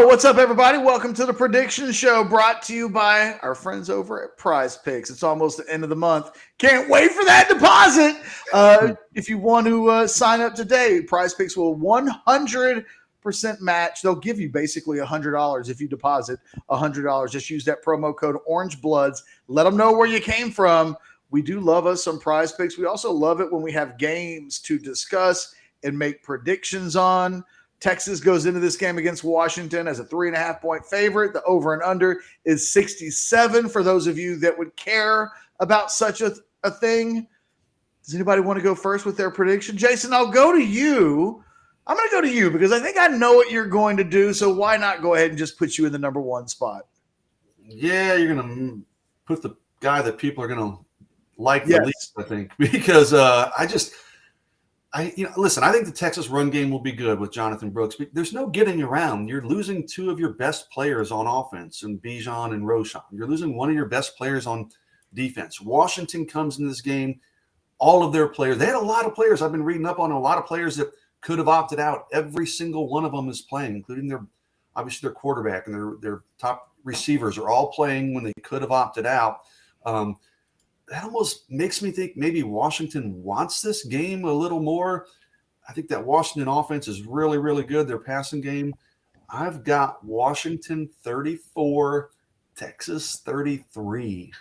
What's up, everybody? Welcome to the Prediction Show, brought to you by our friends over at PrizePicks. It's almost the end of the month. Can't wait for that deposit. If you want to sign up today, PrizePicks will 100% match. They'll give you basically $100 if you deposit $100. Just use that promo code Orangebloods. Let them know where you came from. We do love us some PrizePicks. We also love it when we have games to discuss and make predictions on. Texas goes into this game against Washington as a 3.5-point favorite. The over and under is 67 for those of you that would care about such a thing. Does anybody want to go first with their prediction? Jason, I'll go to you. I'm going to go to you because I think I know what you're going to do, so why not go ahead and just put you in the number one spot? Yeah, you're going to put the guy that people are going to like the least, I think, because listen, I think the Texas run game will be good with Jonathan Brooks, but there's no getting around. You're losing two of your best players on offense in Bijan and Roschon. You're losing one of your best players on defense. Washington comes into this game, all of their players. They had a lot of players. I've been reading up on a lot of players that could have opted out. Every single one of them is playing, including their quarterback and their top receivers are all playing when they could have opted out. That almost makes me think maybe Washington wants this game a little more. I think that Washington offense is really, really good. Their passing game. I've got Washington 34, Texas 33.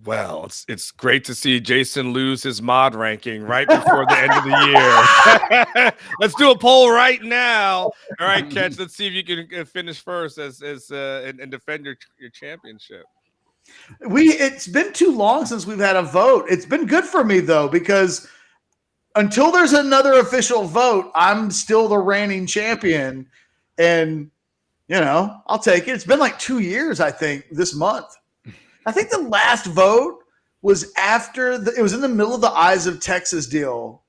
Well, it's great to see Jason lose his mod ranking right before the end of the year. Let's do a poll right now. All right, Catch. Let's see if you can finish first and defend your championship. It's been too long since we've had a vote. It's been good for me, though, because until there's another official vote, I'm still the reigning champion. And, I'll take it. It's been like 2 years, I think, this month. I think the last vote was it was in the middle of the Eyes of Texas deal.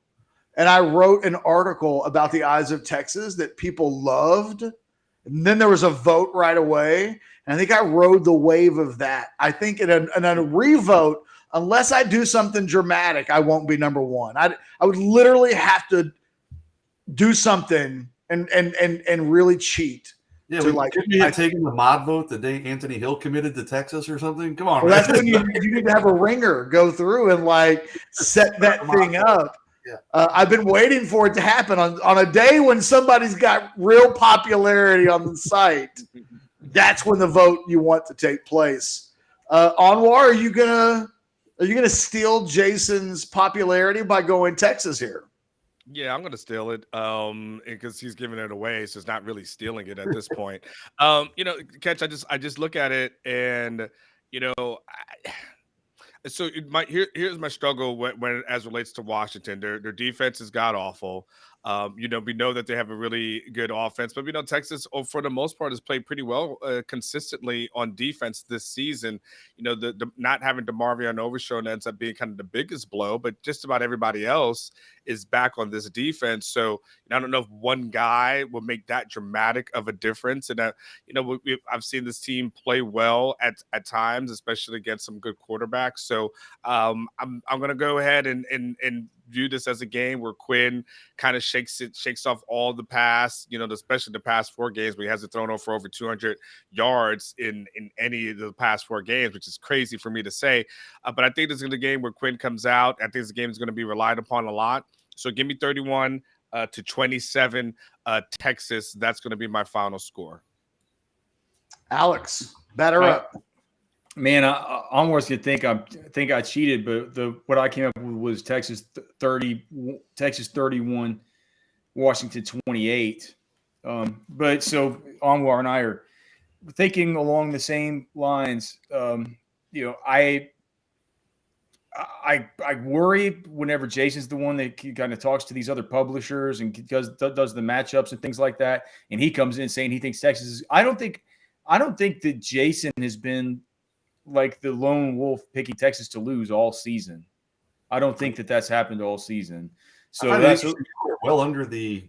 And I wrote an article about the Eyes of Texas that people loved. And then there was a vote right away. And I think I rode the wave of that. I think in a revote, unless I do something dramatic, I won't be number one. I would literally have to do something and really cheat. Yeah, couldn't you have taken the mod vote the day Anthony Hill committed to Texas or something? Come on, well, that's when you need to have a ringer go through and set that thing up. Yeah. I've been waiting for it to happen on a day when somebody's got real popularity on the site. That's when the vote you want to take place. Anwar, are you gonna steal Jason's popularity by going Texas here? Yeah, I'm gonna steal it because he's giving it away, so it's not really stealing it at this point. Catch. I just look at it and so here's my struggle when as relates to Washington. Their defense is god awful. We know that they have a really good offense, but Texas, for the most part, has played pretty well consistently on defense this season. The not having DeMarvion Overshown ends up being kind of the biggest blow, but just about everybody else is back on this defense. So I don't know if one guy will make that dramatic of a difference. And I've seen this team play well at times, especially against some good quarterbacks. So I'm going to go ahead and view this as a game where Quinn kind of shakes off all the past, especially the past 4 games where he hasn't thrown for over 200 yards in any of the past 4 games, which is crazy for me to say. But I think this is a game where Quinn comes out. I think this game is going to be relied upon a lot. So give me 31 to 27 Texas. That's going to be my final score. Alex, batter up. Man, Anwar's gonna think I cheated, but what I came up with was Texas 31, Washington 28. But so Anwar and I are thinking along the same lines. I worry whenever Jason's the one that kind of talks to these other publishers and does the matchups and things like that, and he comes in saying he thinks Texas is. I don't think that Jason has been like the lone wolf picking Texas to lose all season. I don't think that that's happened all season. So that's well under the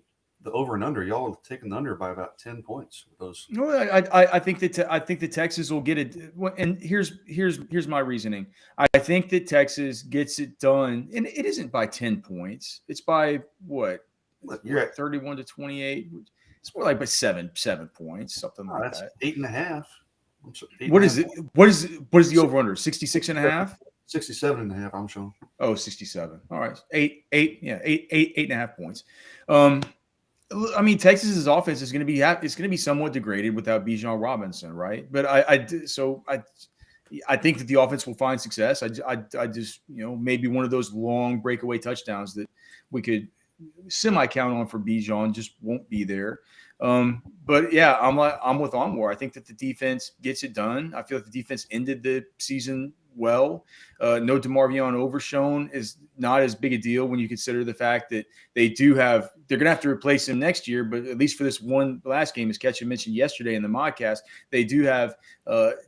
over and under. Y'all have taken the under by about 10 points with those. No, I think that Texas will get it. And here's my reasoning. I think that Texas gets it done, and it isn't by 10 points. It's by what? You're at 31 to 28. It's more like by 7 points, something like That's that. 8.5. What is it? What is the over under? 66.5? 67.5, I'm showing. Oh, 67. All right. 8.5 points. I mean, Texas's offense is going to be somewhat degraded without Bijan Robinson, right? But I think that the offense will find success. I just, maybe one of those long breakaway touchdowns that we could semi count on for Bijan just won't be there. But yeah, I'm with Anwar. I think that the defense gets it done. I feel like the defense ended the season well. No DeMarvion Overshown is not as big a deal when you consider the fact that they're going to have to replace him next year. But at least for this one last game, as Ketchum mentioned yesterday in the podcast, they do have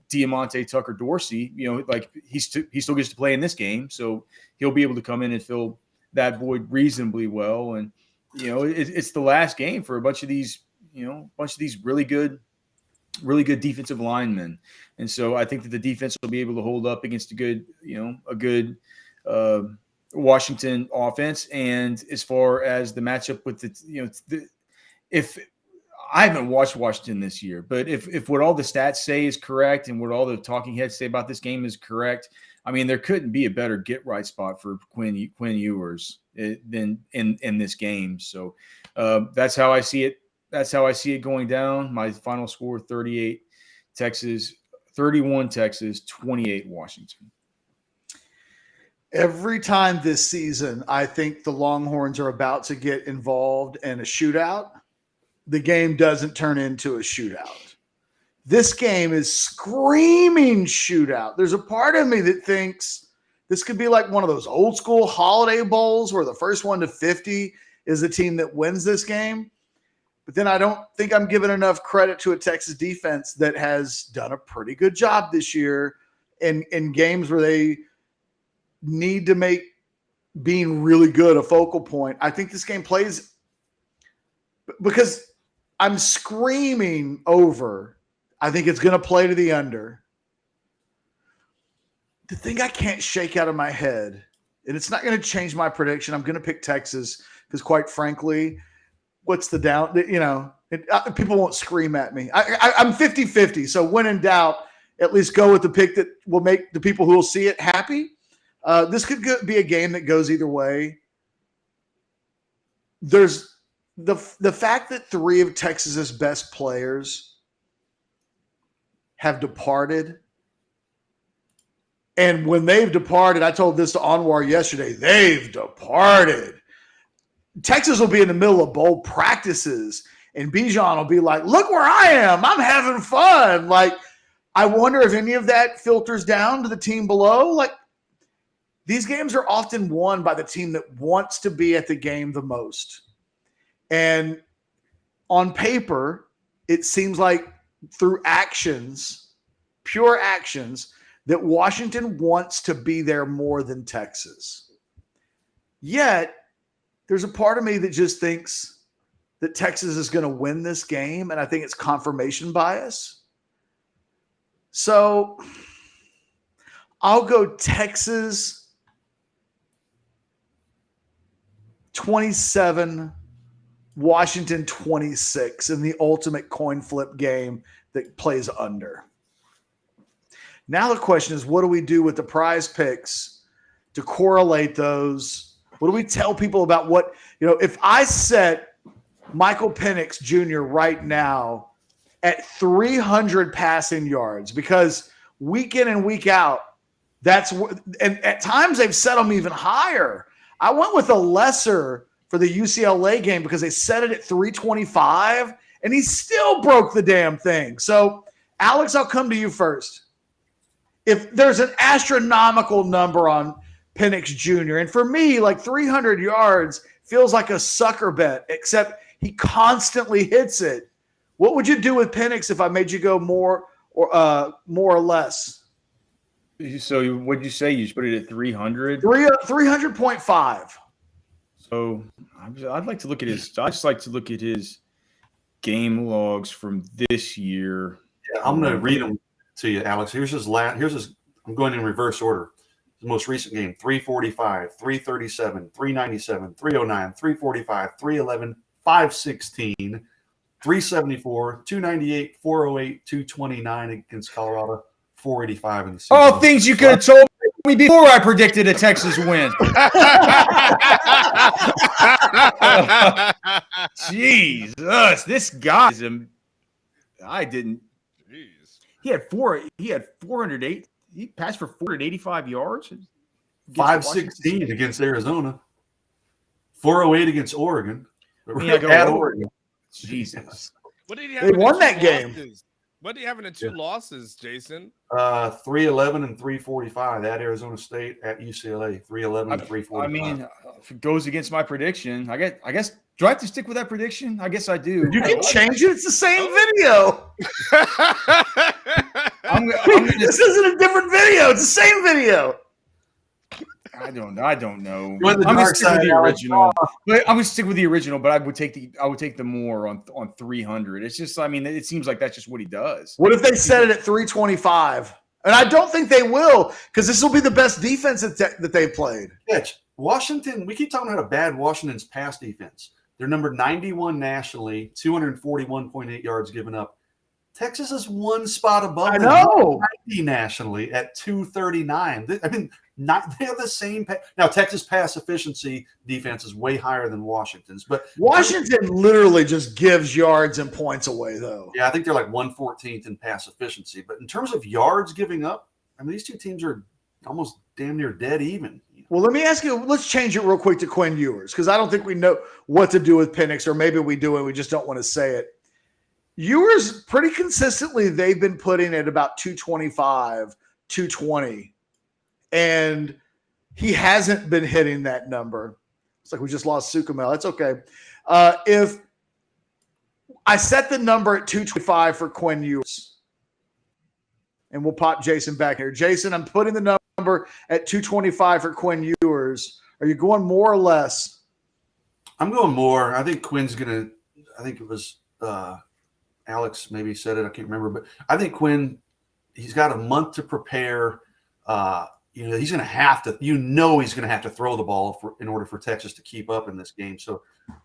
Diamante Tucker Dorsey. Like he still gets to play in this game, so he'll be able to come in and fill that void reasonably well. And it's the last game for a bunch of these really good defensive linemen. And so I think that the defense will be able to hold up against a good Washington offense. And as far as the matchup with if I haven't watched Washington this year, but if what all the stats say is correct and what all the talking heads say about this game is correct, I mean, there couldn't be a better get right spot for Quinn Ewers than in this game. So that's how I see it. That's how I see it going down. My final score: 31 Texas, 28 Washington. Every time this season, I think the Longhorns are about to get involved in a shootout. The game doesn't turn into a shootout. This game is screaming shootout. There's a part of me that thinks this could be like one of those old school holiday bowls where the first one to 50 is the team that wins this game. But then I don't think I'm giving enough credit to a Texas defense that has done a pretty good job this year in games where they need to make being really good a focal point. I think this game plays because I'm screaming over. I think it's going to play to the under. The thing I can't shake out of my head, and it's not going to change my prediction, I'm going to pick Texas because, quite frankly, what's the down? People won't scream at me. I'm 50-50, so when in doubt, at least go with the pick that will make the people who will see it happy. This could be a game that goes either way. There's the fact that 3 of Texas's best players have departed. And when they've departed, I told this to Anwar yesterday, they've departed. Texas will be in the middle of bowl practices, and Bijan will be like, look where I am. I'm having fun. Like, I wonder if any of that filters down to the team below. Like, these games are often won by the team that wants to be at the game the most. And on paper, it seems like through actions, pure actions, that Washington wants to be there more than Texas. Yet, there's a part of me that just thinks that Texas is going to win this game, and I think it's confirmation bias. So, I'll go Texas 27, Washington 26 in the ultimate coin flip game that plays under. Now the question is, what do we do with the prize picks to correlate those? What do we tell people about what, if I set Michael Penix Jr. right now at 300 passing yards, because week in and week out, and at times they've set them even higher. I went with a lesser for the UCLA game because they set it at 325 and he still broke the damn thing. So Alex, I'll come to you first. If there's an astronomical number on Penix Jr., and for me, like 300 yards feels like a sucker bet, except he constantly hits it. What would you do with Penix if I made you go more or less? So what'd you say? You put it at 300? 300.5. So I'd like to look at his. I just like to look at his game logs from this year. Yeah, I'm going to read them to you, Alex. Here's his. I'm going in reverse order. The most recent game: 345, 337, 397, 309, 345, 311, 516, 374, 298, 408, 229 against Colorado, 485 in the season. All things you could have told me before I predicted a Texas win. Jesus, this guy is I didn't. Jeez. He had 408. He passed for 485 yards. 516 against Arizona, 408 against Oregon. At Oregon. Jesus. What did he They have? won that game. What do you have in the two losses, Jason? 311 and 345 at Arizona State, at UCLA, 311 and 345. I mean, if it goes against my prediction, I guess. Do I have to stick with that prediction? I guess I do. You can change it. It's the same video. This isn't a different video. It's the same video. I don't know. I'm gonna stick with the original. But I'm gonna stick with the original, but I would take the more on 300. It's just, I mean, it seems like that's just what he does. What if they set it at 325? And I don't think they will, because this will be the best defense that they've played. Pitch. Washington, we keep talking about how bad Washington's pass defense. They're number 91 nationally, 241.8 yards given up. Texas is one spot above. I know. 90 nationally at 239. I mean, they're the same. Now, Texas pass efficiency defense is way higher than Washington's, but Washington literally just gives yards and points away, though. Yeah, I think they're like 114th in pass efficiency. But in terms of yards giving up, I mean, these two teams are almost damn near dead even. Well, let me ask you, let's change it real quick to Quinn Ewers, because I don't think we know what to do with Penix, or maybe we do and we just don't want to say it. Ewers, pretty consistently, they've been putting at about 225, 220, and he hasn't been hitting that number. It's like we just lost Sukamel. That's okay. If I set the number at 225 for Quinn Ewers, and we'll pop Jason back here. Jason, I'm putting the number at 225 for Quinn Ewers. Are you going more or less? I'm going more. I think Quinn's going to – I think it was Alex maybe said it. I can't remember. But I think Quinn, he's got a month to prepare. He's going to have to – he's going to have to throw the ball in order for Texas to keep up in this game. So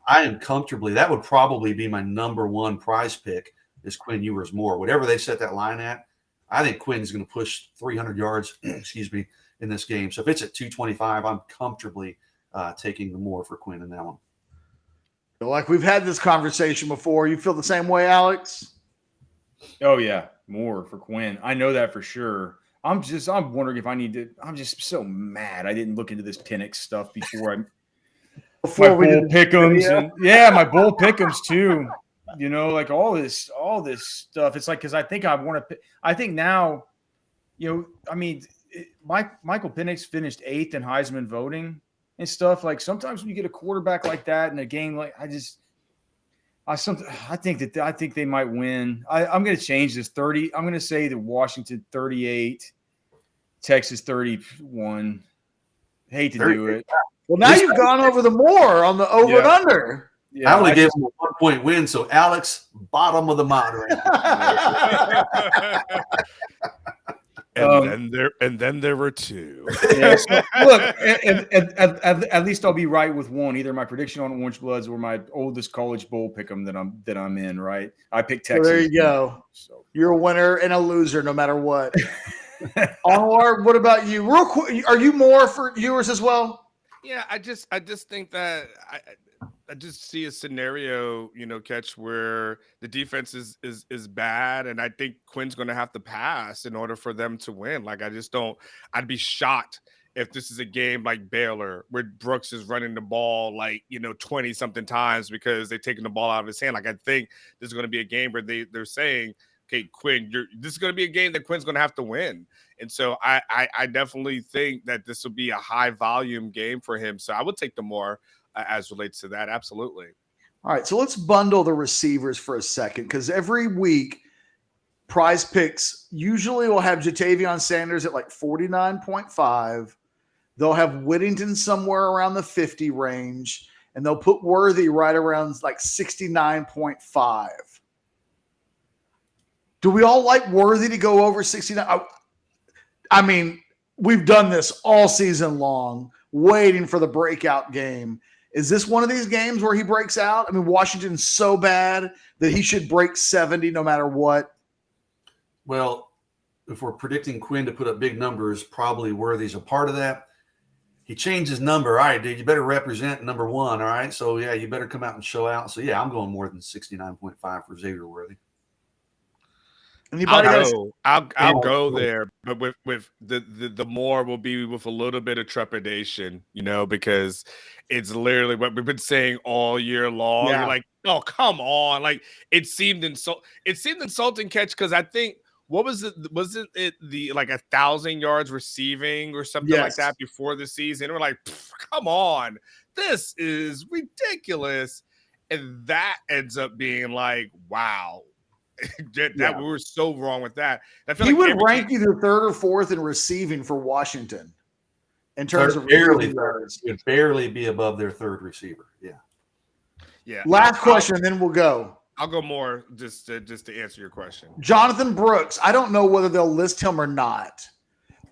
I am comfortably – that would probably be my number one prize pick is Quinn Ewers more. Whatever they set that line at, I think Quinn's going to push 300 yards, in this game. So if it's at 225, I'm comfortably taking the more for Quinn in that one. Like we've had this conversation before. You feel the same way, Alex? Oh, yeah. More for Quinn. I know that for sure. I'm wondering if I need to – I'm just so mad I didn't look into this Penix stuff before we did pick'ems. And, yeah, my bull pick'ems too. Like all this stuff. It's like, because I think I think now, Michael Penix finished 8th in Heisman voting and stuff. Like sometimes when you get a quarterback like that in a game, like I think they might win. I'm going to change this 30. I'm going to say that Washington 38, Texas 31. Hate to do it. Well, now you've gone over the more on the over and under. Yeah, I only gave him a 1-point win, so Alex, bottom of the moderator. And then there were two. Yeah, so, look, at least I'll be right with one, either my prediction on Orangebloods or my oldest college bowl pick'em that I'm in. Right, I picked Texas. Well, there you go. So you're a winner and a loser, no matter what. Anwar, what about you? Real quick, are you more for Ewers as well? Yeah, I just think that I just see a scenario, Catch, where the defense is bad, and I think Quinn's going to have to pass in order for them to win. Like, I just don't – I'd be shocked if this is a game like Baylor where Brooks is running the ball 20-something times because they're taking the ball out of his hand. Like, I think this is going to be a game where they're saying, okay, Quinn, this is going to be a game that Quinn's going to have to win. And so I definitely think that this will be a high-volume game for him. So I would take the more as relates to that. Absolutely. All right, so let's bundle the receivers for a second, because every week PrizePicks usually will have Jatavion Sanders at like 49.5. They'll have Whittington somewhere around the 50 range, and they'll put Worthy right around like 69.5. Do we all like Worthy to go over 69? I mean, we've done this all season long, waiting for the breakout game. Is this one of these games where he breaks out? I mean, Washington's so bad that he should break 70 no matter what. Well, if we're predicting Quinn to put up big numbers, probably Worthy's a part of that. He changed his number. All right, dude, you better represent number one. All right. So, yeah, you better come out and show out. So, yeah, I'm going more than 69.5 for Xavier Worthy. I'll go there, but with the more will be with a little bit of trepidation, because it's literally what we've been saying all year long. Yeah. You're like, oh, come on. Like it seemed insulting catch because I think what was it? Was it the like 1,000 yards receiving or something like that before the season? We're like, come on, this is ridiculous. And that ends up being like, wow. We were so wrong with that. I feel he like would rank either third or fourth in receiving for Washington in terms of barely yards. Would barely be above their third receiver. Yeah. Last question, and then we'll go. I'll go more just to answer your question. Jonathan Brooks. I don't know whether they'll list him or not,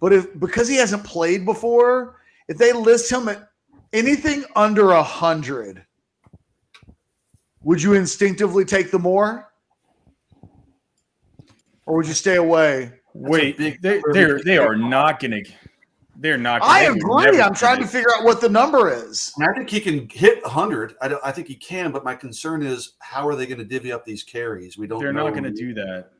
but because he hasn't played before, if they list him at anything under 100, would you instinctively take the more? Or would you stay away? Wait, they are not going to. They're not. I agree. I'm trying to figure out what the number is. I think he can hit 100. I think he can, but my concern is how are they going to divvy up these carries? We don't. They're know. not going to do that.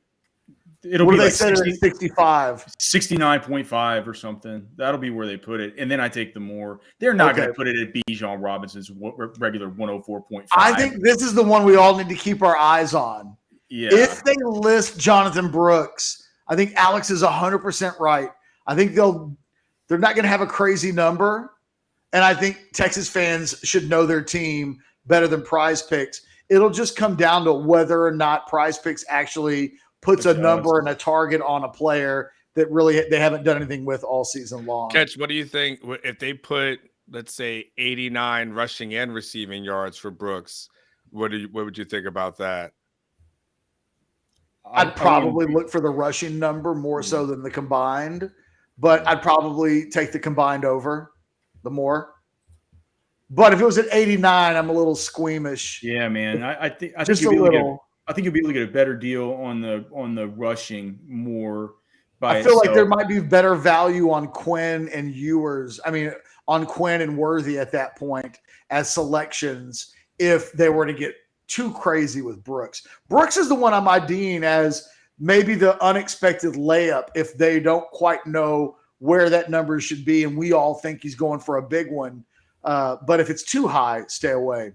It'll what be do like they say 65, 69.5 or something. That'll be where they put it, and then I take the more. They're not going to put it at Bijan Robinson's regular 104.5. I think this is the one we all need to keep our eyes on. Yeah. If they list Jonathan Brooks, I think Alex is 100% right. I think they're not going to have a crazy number, and I think Texas fans should know their team better than PrizePicks. It'll just come down to whether or not PrizePicks actually puts a number and a target on a player that really they haven't done anything with all season long. Catch, what do you think if they put, let's say, 89 rushing and receiving yards for Brooks? What would you think about that? I'd probably look for the rushing number more so than the combined, but I'd probably take the combined over the more. But if it was at 89, I'm a little squeamish. Yeah, man. I think just a little. I think you'll be able to get a better deal on the rushing more. I feel like there might be better value on Quinn and Ewers. I mean, on Quinn and Worthy at that point as selections if they were to get too crazy with Brooks. Brooks is the one I'm IDing as maybe the unexpected layup if they don't quite know where that number should be, and we all think he's going for a big one. But if it's too high, stay away.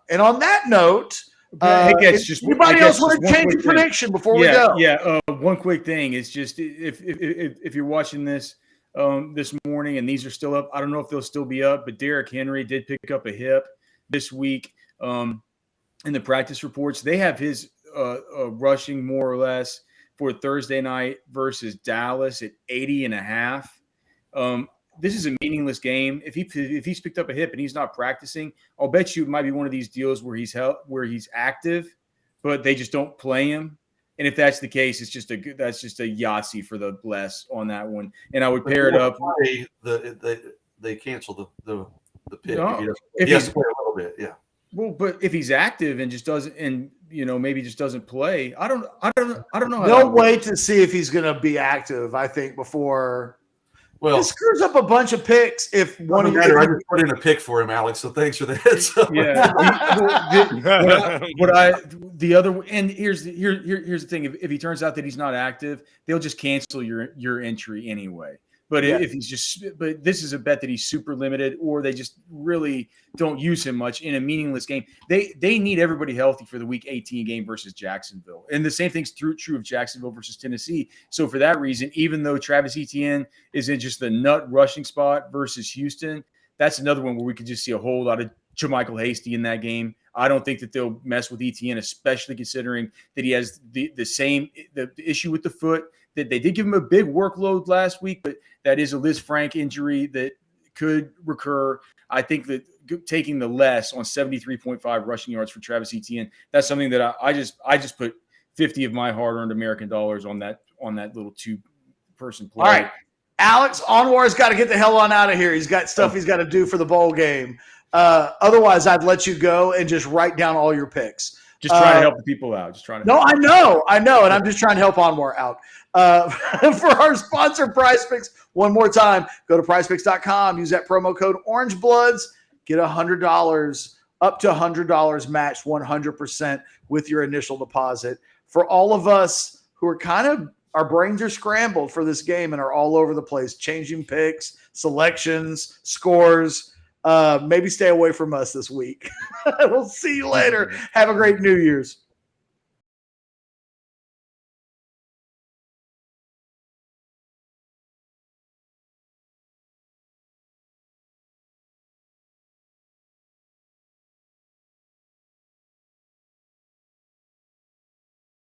And on that note, anybody else want to change your prediction before we go? Yeah, one quick thing. It's just if you're watching this this morning and these are still up, I don't know if they'll still be up, but Derrick Henry did pick up a hip this week. In the practice reports, they have his rushing more or less for Thursday night versus Dallas at 80.5. This is a meaningless game. If he's picked up a hip and he's not practicing, I'll bet you it might be one of these deals where he's active, but they just don't play him. And if that's the case, that's just a Yahtzee for the bless on that one. And I would pair it up. They cancel the pick. No, if he has to play a little bit, yeah. Well, but if he's active and just doesn't, and maybe just doesn't play, I don't know. They'll wait to see if he's going to be active. I think before. Well, it screws up a bunch of picks if one of you. I just put in a pick for him, Alex. So thanks for the heads up. Yeah. Here's the thing: if he turns out that he's not active, they'll just cancel your entry anyway. But if he's but this is a bet that he's super limited, or they just really don't use him much in a meaningless game. They need everybody healthy for the Week 18 game versus Jacksonville, and the same thing's true of Jacksonville versus Tennessee. So for that reason, even though Travis Etienne is in just the nut rushing spot versus Houston, that's another one where we could just see a whole lot of JaMychal Hasty in that game. I don't think that they'll mess with Etienne, especially considering that he has the issue with the foot. That they did give him a big workload last week, but that is a Liz Frank injury that could recur. I think that taking the less on 73.5 rushing yards for Travis Etienne, that's something that I just put 50 of my hard-earned American dollars on that little two-person play. All right, Alex, Anwar's got to get the hell on out of here. He's got stuff he's got to do for the bowl game. Otherwise, I'd let you go and just write down all your picks. Just trying to help the people out. Just trying to. No, I know, and I'm just trying to help Anwar out. For our sponsor, PrizePicks, one more time, go to PrizePicks.com. Use that promo code Orangebloods. Get $100, up to $100 matched 100% with your initial deposit. For all of us who are our brains are scrambled for this game and are all over the place, changing picks, selections, scores. Maybe stay away from us this week. We'll see you later. Have a great New Year's.